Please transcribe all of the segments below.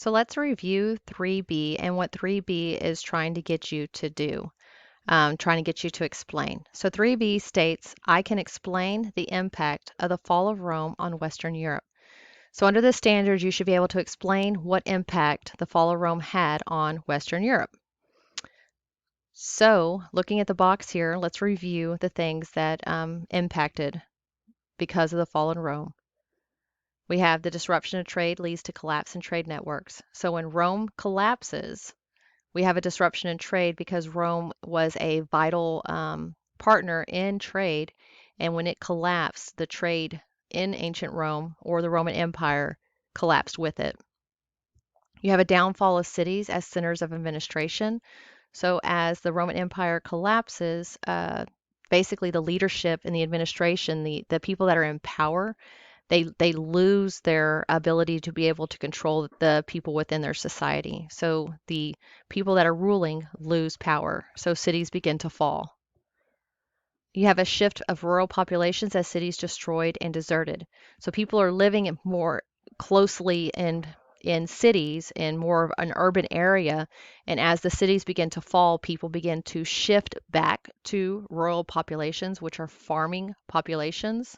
So let's review 3B and what 3B is trying to get you to do, trying to get you to explain. So 3B states, I can explain the impact of the fall of Rome on Western Europe. So under the standards, you should be able to explain what impact the fall of Rome had on Western Europe. So looking at the box here, let's review the things that impacted because of the fall of Rome. We have the disruption of trade leads to collapse in trade networks. So when Rome collapses, we have a disruption in trade because Rome was a vital partner in trade. And when it collapsed, the trade in ancient Rome or the Roman Empire collapsed with it. You have a downfall of cities as centers of administration. So as the Roman Empire collapses, basically the leadership and the administration, the people that are in power, they lose their ability to be able to control the people within their society. So the people that are ruling lose power. So cities begin to fall. You have a shift of rural populations as cities destroyed and deserted. So people are living more closely in cities in more of an urban area. And as the cities begin to fall, people begin to shift back to rural populations, which are farming populations.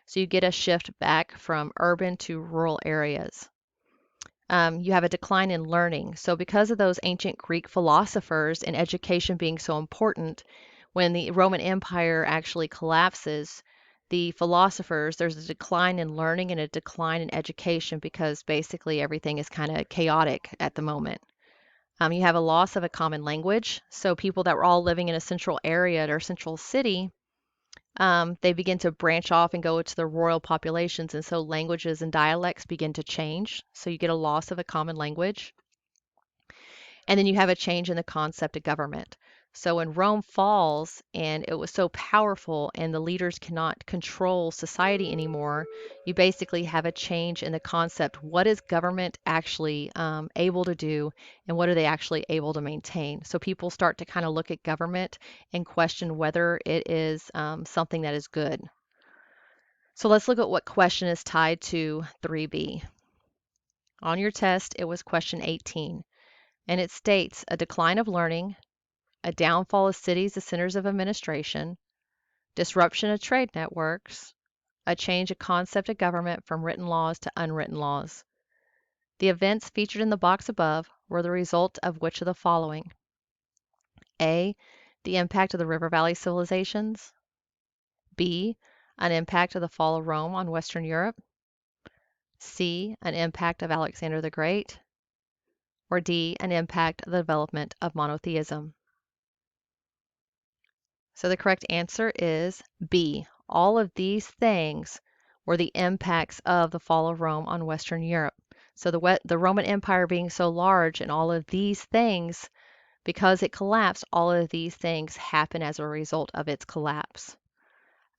So you get a shift back from urban to rural areas. You have a decline in learning. So because of those ancient Greek philosophers and education being so important, when the Roman Empire actually collapses, the philosophers, there's a decline in learning and a decline in education because basically everything is kind of chaotic at the moment. You have a loss of a common language. So people that were all living in a central area or central city, they begin to branch off and go to the rural populations, and so languages and dialects begin to change. So you get a loss of a common language. And then you have a change in the concept of government. So when Rome falls and it was so powerful and the leaders cannot control society anymore, you basically have a change in the concept. What is government actually able to do and what are they actually able to maintain? So people start to kind of look at government and question whether it is something that is good. So let's look at what question is tied to 3B. On your test, it was question 18, and it states a decline of learning, a downfall of cities as centers of administration, disruption of trade networks, a change of concept of government from written laws to unwritten laws. The events featured in the box above were the result of which of the following? A, the impact of the River Valley civilizations. B, an impact of the fall of Rome on Western Europe. C, an impact of Alexander the Great. Or D, an impact of the development of monotheism. So the correct answer is B. All of these things were the impacts of the fall of Rome on Western Europe. So the Roman Empire being so large and all of these things, because it collapsed, all of these things happen as a result of its collapse.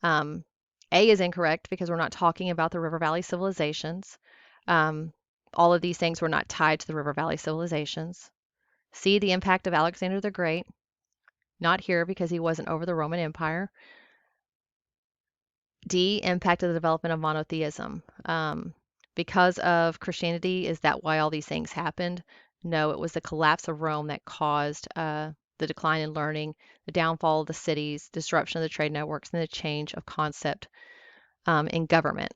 A is incorrect because we're not talking about the River Valley civilizations. All of these things were not tied to the River Valley civilizations. C, the impact of Alexander the Great. Not here because he wasn't over the Roman Empire. D, impact of the development of monotheism. Because of Christianity, is that why all these things happened? No, it was the collapse of Rome that caused the decline in learning, the downfall of the cities, disruption of the trade networks, and the change of concept in government.